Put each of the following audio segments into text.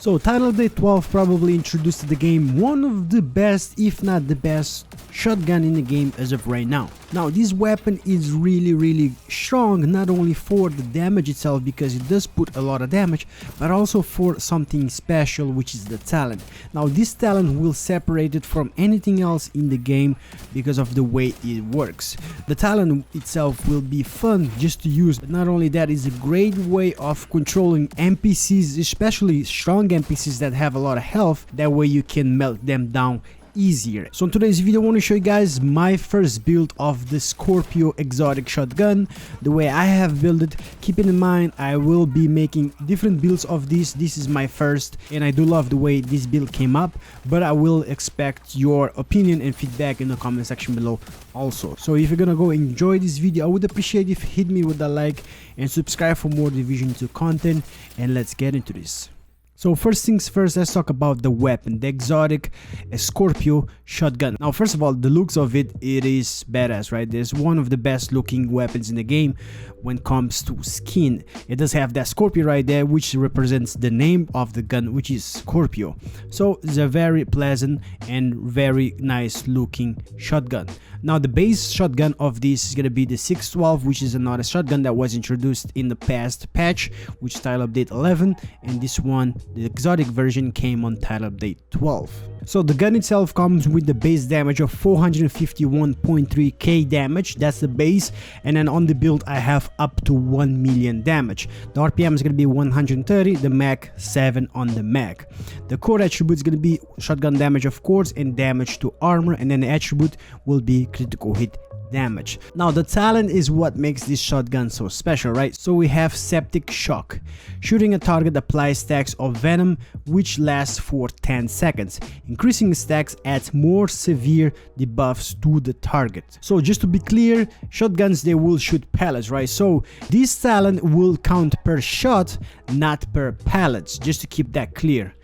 So Title Update 12 probably introduced to the game one of the best, if not the best, shotgun in the game as of right now. Now this weapon is really strong, not only for the damage itself, because it does put a lot of damage, but also for something special, which is the talent. Now this talent will separate it from anything else in the game because of the way it works. The talent itself will be fun just to use, but not only that, it's a great way of controlling NPCs, especially strong NPCs that have a lot of health. That way you can melt them down easier. So in today's video I want to show you guys my first build of the Scorpio exotic shotgun, the way I have built it. Keeping in mind I will be making different builds of this is my first, and I do love the way this build came up, but I will expect your opinion and feedback in the comment section below also. So if you're gonna go enjoy this video, I would appreciate if you hit me with a like and subscribe for more Division 2 content, and let's get into this. So first things first, let's talk about the weapon, the exotic Scorpio shotgun. Now first of all, the looks of it is badass, right? It's one of the best looking weapons in the game when it comes to skin. It does have that Scorpio right there, which represents the name of the gun, which is Scorpio. So it's a very pleasant and very nice looking shotgun. Now the base shotgun of this is going to be the 612, which is another shotgun that was introduced in the past patch, which is Title Update 11, and this one, the exotic version, came on Title Update 12. So the gun itself comes with the base damage of 451.3k damage, that's the base, and then on the build I have up to 1 million damage. The RPM is going to be 130, the mag 7 on the mag. The core attribute is going to be shotgun damage of course, and damage to armor, and then the attribute will be critical hit damage. Now the talent is what makes this shotgun so special, right? So we have septic shock. Shooting a target applies stacks of venom which lasts for 10 seconds. Increasing the stacks adds more severe debuffs to the target. So just to be clear, shotguns, they will shoot pellets, right? So this talent will count per shot, not per pellets, just to keep that clear.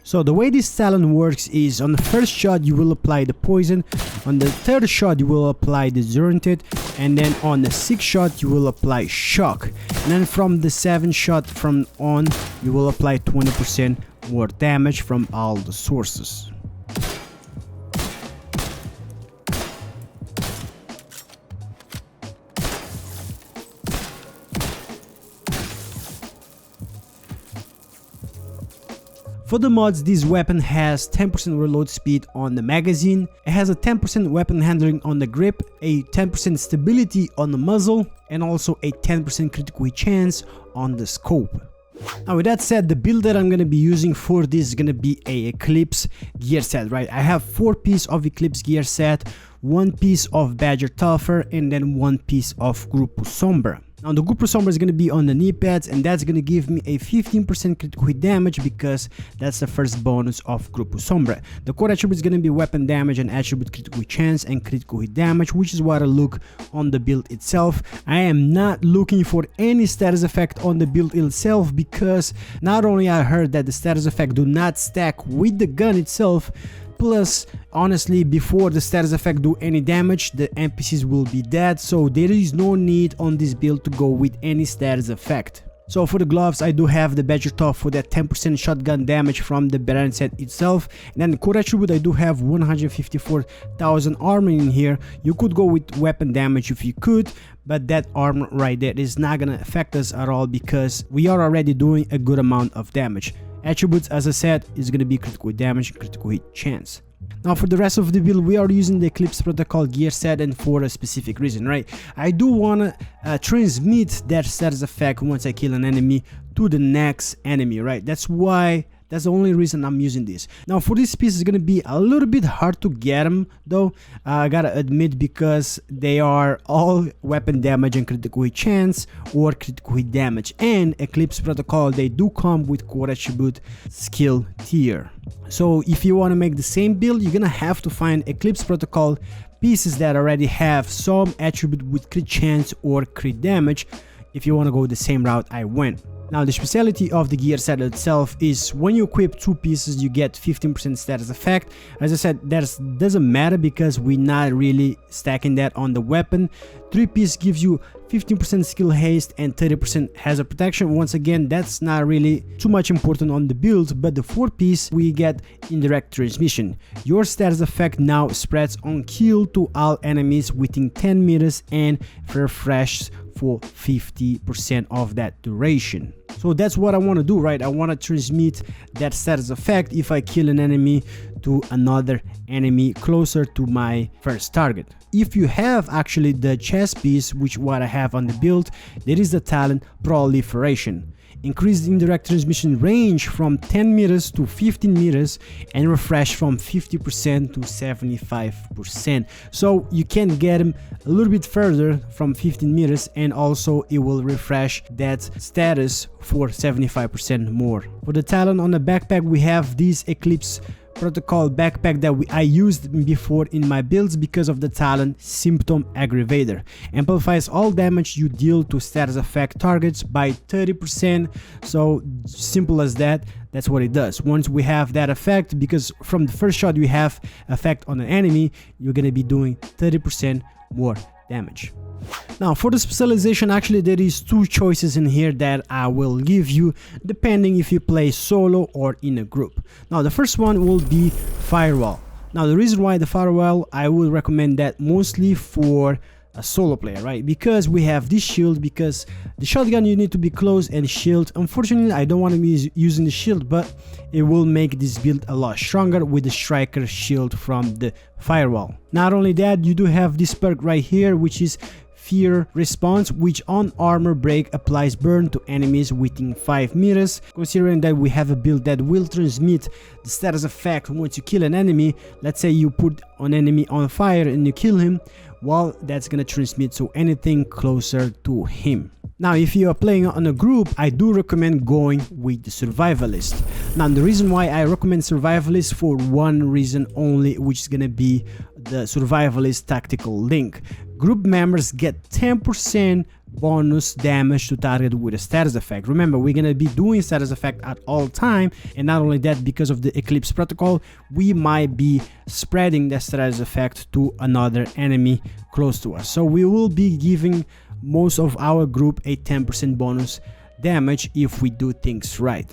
So the way this talent works is, on the first shot you will apply the poison, on the third shot you will apply the Zurnited, and then on the 6th shot you will apply shock, and then from the 7th shot from on you will apply 20% more damage from all the sources. For the mods, this weapon has 10% reload speed on the magazine, it has a 10% weapon handling on the grip, a 10% stability on the muzzle, and also a 10% critical hit chance on the scope. Now with that said, the build that I'm going to be using for this is going to be a Eclipse gear set, right? I have 4 pieces of Eclipse gear set, 1 piece of Badger Tougher, and then 1 piece of Grupo Sombra. Now the Grupo Sombra is going to be on the knee pads, and that's going to give me a 15% critical hit damage because that's the first bonus of Grupo Sombra. The core attribute is going to be weapon damage and attribute critical hit chance and critical hit damage, which is what I look on the build itself. I am not looking for any status effect on the build itself because not only I heard that the status effect do not stack with the gun itself, plus honestly before the status effect do any damage the NPCs will be dead, so there is no need on this build to go with any status effect. So for the gloves, I do have the Badger Tough for that 10% shotgun damage from the Baron set itself, and then the core attribute I do have 154,000 armor in here. You could go with weapon damage if you could, but that armor right there is not gonna affect us at all because we are already doing a good amount of damage. Attributes, as I said, is going to be critical damage and critical hit chance. Now for the rest of the build, we are using the Eclipse protocol gear set, and for a specific reason, right? I do want to transmit that status effect once I kill an enemy to the next enemy, right? That's the only reason I'm using this. Now for this piece, it's gonna be a little bit hard to get them though, I gotta admit, because they are all weapon damage and critical hit chance or critical hit damage, and Eclipse protocol, they do come with core attribute skill tier. So if you want to make the same build, you're gonna have to find Eclipse protocol pieces that already have some attribute with crit chance or crit damage if you want to go the same route I went. Now the speciality of the gear set itself is when you equip 2 pieces you get 15% status effect. As I said, that doesn't matter because we're not really stacking that on the weapon. 3 piece gives you 15% skill haste and 30% hazard protection. Once again, that's not really too much important on the build, but the 4 piece we get indirect transmission. Your status effect now spreads on kill to all enemies within 10 meters and refreshes for 50% of that duration. So that's what I want to do, right? I want to transmit that status effect if I kill an enemy to another enemy closer to my first target. If you have actually the chest piece, which what I have on the build, there is the talent Proliferation. Increase indirect transmission range from 10 meters to 15 meters and refresh from 50% to 75%. So you can get them a little bit further from 15 meters, and also it will refresh that status for 75% more. For the talent on the backpack, we have this Eclipse protocol backpack that I used before in my builds because of the talent Symptom Aggravator. Amplifies all damage you deal to status effect targets by 30%. So simple as that. That's what it does. Once we have that effect, because from the first shot you have effect on an enemy, you're gonna be doing 30% more damage. Now for the specialization, actually there is 2 choices in here that I will give you depending if you play solo or in a group. Now the first one will be Firewall. Now the reason why the Firewall, I would recommend that mostly for a solo player, right? Because we have this shield, because the shotgun you need to be close and shield. Unfortunately I don't want to be using the shield, but it will make this build a lot stronger with the striker shield from the Firewall. Not only that, you do have this perk right here, which is Fear Response, which on armor break applies burn to enemies within 5 meters. Considering that we have a build that will transmit the status effect once you kill an enemy, let's say you put an enemy on fire and you kill him, well, that's gonna transmit so anything closer to him. Now if you are playing on a group, I do recommend going with the Survivalist. Now the reason why I recommend Survivalist, for one reason only, which is gonna be the Survivalist Tactical Link. Group members get 10% bonus damage to target with a status effect. Remember, we're gonna be doing status effect at all time, and not only that, because of the Eclipse protocol, we might be spreading the status effect to another enemy close to us. So we will be giving most of our group a 10% bonus damage if we do things right.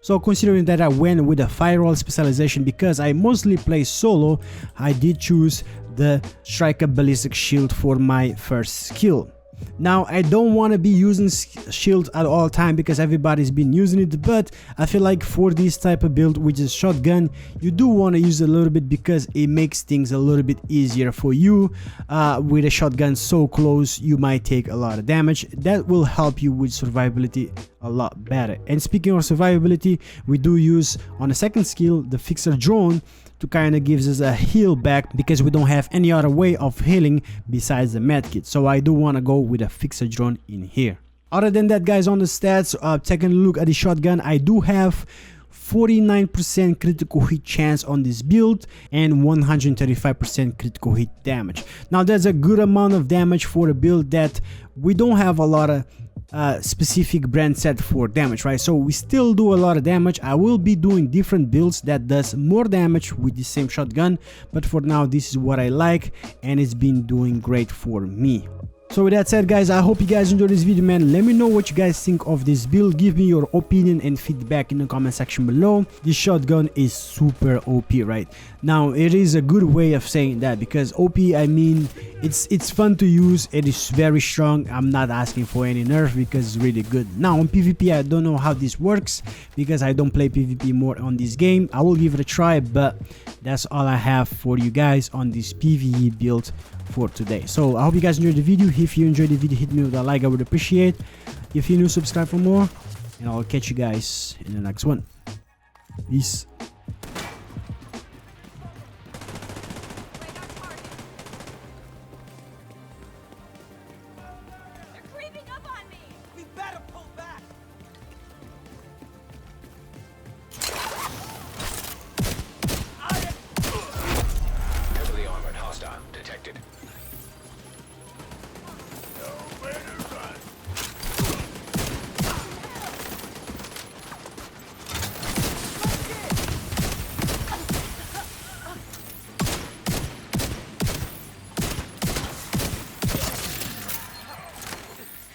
So considering that I went with a Firewall specialization because I mostly play solo, I did choose the Striker Ballistic Shield for my first skill. Now I don't want to be using shield at all time because everybody's been using it, but I feel like for this type of build, which is shotgun, you do want to use it a little bit because it makes things a little bit easier for you. With a shotgun so close, you might take a lot of damage. That will help you with survivability a lot better. And speaking of survivability, we do use on the second skill the Fixer Drone to kind of gives us a heal back because we don't have any other way of healing besides the medkit. So I do want to go with a Fixer Drone in here. Other than that, guys, on the stats, taking a look at the shotgun, I do have 49% critical hit chance on this build and 135% critical hit damage. Now that's a good amount of damage for a build that we don't have a lot of specific brand set for damage, right? So we still do a lot of damage. I will be doing different builds that does more damage with the same shotgun, but for now this is what I like and it's been doing great for me. So with that said, guys, I hope you guys enjoyed this video, man. Let me know what you guys think of this build. Give me your opinion and feedback in the comment section below. This shotgun is super OP, right? Now it is a good way of saying that, because OP, I mean, it's fun to use. It is very strong. I'm not asking for any nerf because it's really good. Now on PvP, I don't know how this works because I don't play PvP more on this game. I will give it a try, but that's all I have for you guys on this PvE build for today. So I hope you guys enjoyed the video. If you enjoyed the video, hit me with a like, I would appreciate. If you're new, subscribe for more, and I'll catch you guys in the next one. Peace. They're creeping up on me. We better pull back. Heavily armored hostile detected.